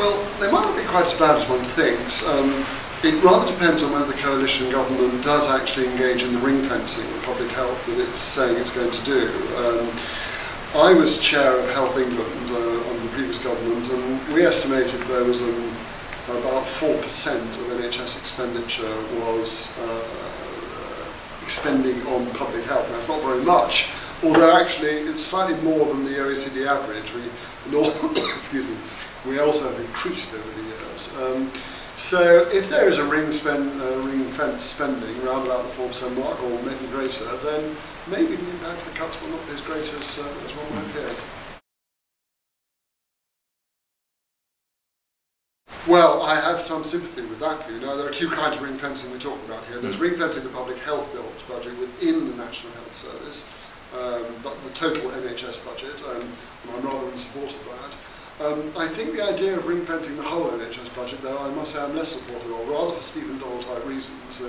Well, they might not be quite as bad as one thinks. It rather depends on whether the coalition government does actually engage in the ring fencing of public health that it's saying it's going to do. I was chair of Health England under the previous government, and we estimated there was about 4% of NHS expenditure was expending on public health. Now, it's not very much, although actually it's slightly more than the OECD average. Excuse me, we also have increased over the years. So if there is a ring fence spending around about the 4% mark, or maybe greater, then maybe the impact of the cuts will not be as great as one might fear. Well, I have some sympathy with that view. Now, there are two kinds of ring fencing we're talking about here. There's ring fencing the public health bills budget within the National Health Service, but the total NHS budget, and I'm rather in support of that. I think the idea of ring fencing the whole NHS budget, though, I must say I'm less supportive of, rather for Stephen Donald type reasons.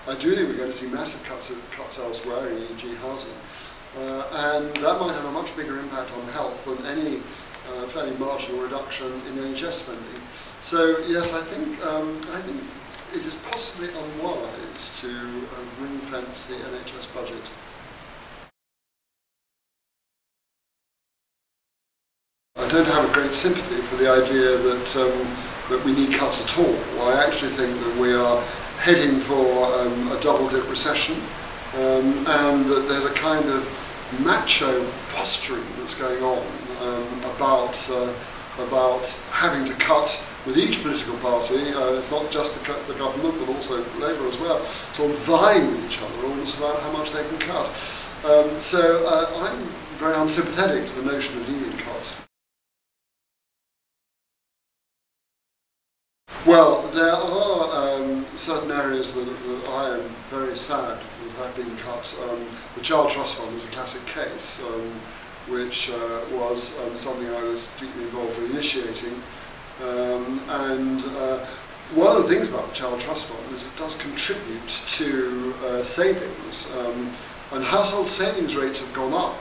I do think we're going to see massive cuts elsewhere, in e.g. housing, and that might have a much bigger impact on health than any fairly marginal reduction in NHS spending. So yes, I think it is possibly unwise to ring fence the NHS budget. I don't have a great sympathy for the idea that we need cuts at all. I actually think that we are heading for a double-dip recession, and that there's a kind of macho posturing that's going on about having to cut with each political party. It's not just the government, but also Labour as well, sort of vying with each other almost about how much they can cut. So I'm very unsympathetic to the notion of needing cuts. Well, there are certain areas that I am very sad have been cut. The Child Trust Fund is a classic case, which was something I was deeply involved in initiating. One of the things about the Child Trust Fund is it does contribute to savings, and household savings rates have gone up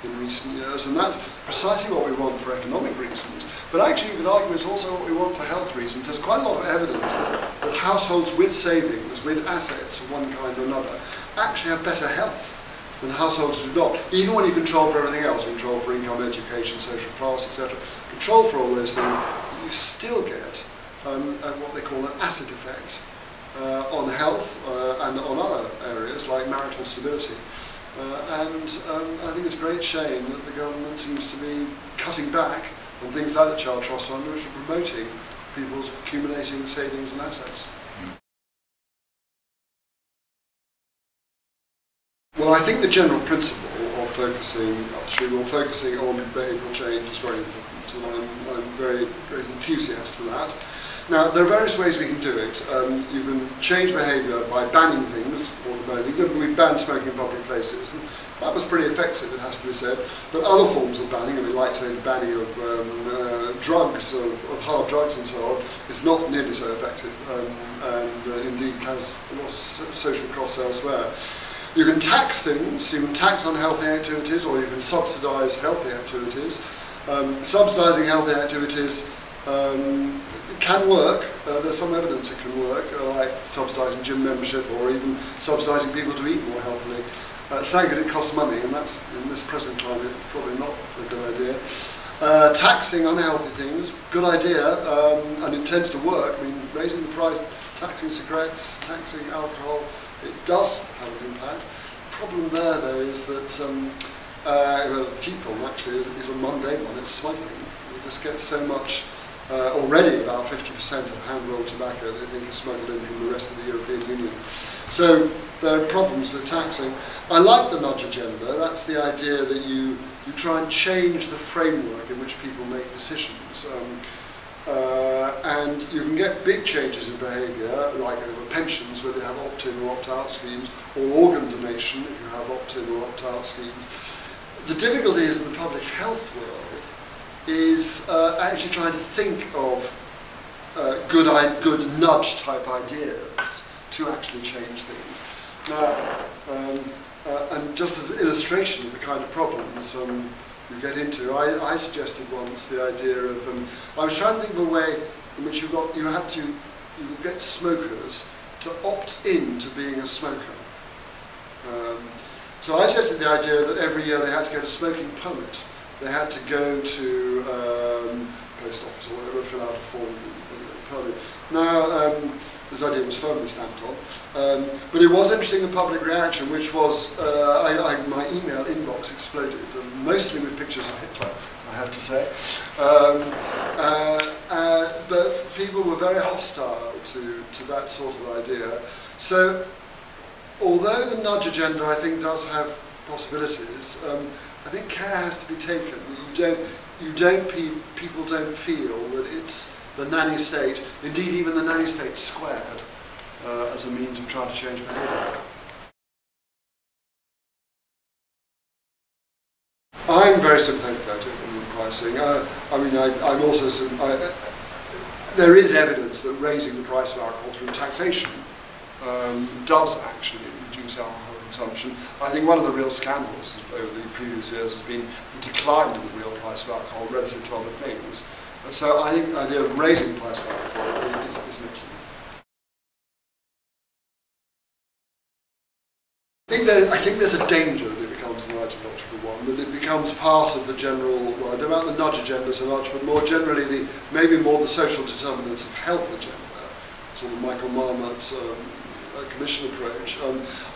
in recent years, and that's precisely what we want for economic reasons. But actually, you could argue it's also what we want for health reasons. There's quite a lot of evidence that households with savings, with assets of one kind or another, actually have better health than households who do not. Even when you control for everything else, you control for income, education, social class, etc., control for all those things, you still get what they call an asset effect on health and on other areas like marital stability. I think it's a great shame that the government seems to be cutting back on things like the Child Trust Fund, which are promoting people's accumulating savings and assets. Well, I think the general principle of focusing upstream or focusing on behavioural change is very important, and I'm very, very enthusiastic to that. Now, there are various ways we can do it. You can change behaviour by banning things, we banned smoking in public places, and that was pretty effective, it has to be said. But other forms of banning, I mean, like say the banning of drugs, of hard drugs and so on, is not nearly so effective, and indeed has a lot of social costs elsewhere. You can tax things, you can tax unhealthy activities, or you can subsidise healthy activities. Subsidising healthy activities can work. There's some evidence it can work, like subsidising gym membership or even subsidising people to eat more healthily. Saying because it costs money, and that's, in this present climate, probably not a good idea. Taxing unhealthy things, good idea, and it tends to work. I mean, raising the price, taxing cigarettes, taxing alcohol, it does have an impact. The problem there, though, is that well, the cheap problem actually is a mundane one. It's smuggling. You just get so much. Already about 50% of hand-rolled tobacco they think is smuggled in from the rest of the European Union. So there are problems with taxing. I like the nudge agenda. That's the idea that you try and change the framework in which people make decisions. And you can get big changes in behaviour, like over pensions where they have opt-in or opt-out schemes, or organ donation if you have opt-in or opt-out schemes. The difficulty is in the public health world is actually trying to think of good nudge type ideas to actually change things. Now, and just as an illustration of the kind of problems, you get into. I suggested once the idea of, I was trying to think of a way in which you get smokers to opt in to being a smoker. So I suggested the idea that every year they had to get a smoking permit. They had to go to post office or whatever, fill out a form, permit. Now, this idea was firmly stamped on, but it was interesting, the public reaction, which was, my email inbox exploded, mostly with pictures of Hitler, I have to say. But people were very hostile to that sort of idea. So, although the nudge agenda, I think, does have possibilities, I think care has to be taken. People don't feel that it's the nanny state, indeed even the nanny state squared, as a means of trying to change behaviour. I'm very sympathetic about it in pricing. I'm also there is evidence that raising the price of alcohol through taxation does actually reduce alcohol consumption. I think one of the real scandals over the previous years has been the decline in the real price of alcohol relative to other things. So I think the idea of raising the price of alcohol is excellent. I think there's a danger that it becomes an ideological one, that it becomes part of the general, well, I don't know about the nudge agenda so much, but more generally maybe more the social determinants of health agenda, sort of Michael Marmot's Commission approach,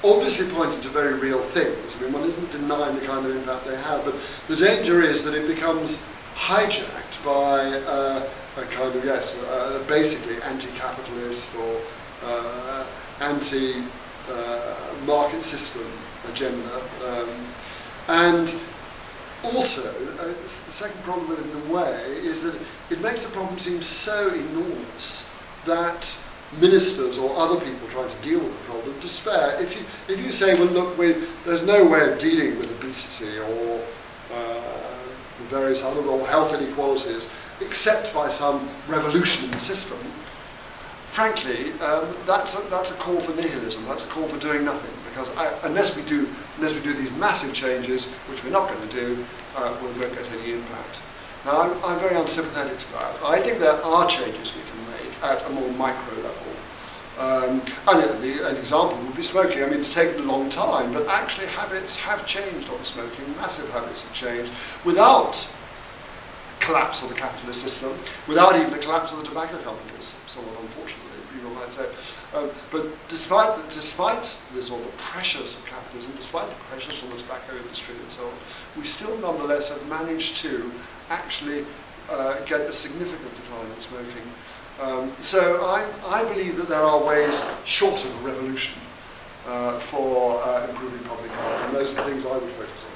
obviously pointing to very real things. I mean, one isn't denying the kind of impact they have, but the danger is that it becomes hijacked by a kind of, basically anti-capitalist or anti-market system agenda. And also, the second problem with it in a way is that it makes the problem seem so enormous that ministers or other people trying to deal with the problem despair. If you say, well, look, there's no way of dealing with obesity or the various other or health inequalities except by some revolution in the system, frankly, that's a call for nihilism. That's a call for doing nothing, because unless we do these massive changes, which we're not going to do, we won't get any impact. Now, I'm very unsympathetic to that. I think there are changes we can make at a more micro level. An example would be smoking. I mean, it's taken a long time, but actually habits have changed on smoking. Massive habits have changed without collapse of the capitalist system, without even the collapse of the tobacco companies, somewhat unfortunately, people might say. But despite the sort of pressures of capitalism, despite the pressures from the tobacco industry and so on, we still nonetheless have managed to actually get a significant decline in smoking. So I believe that there are ways short of a revolution for improving public health, and those are the things I would focus on.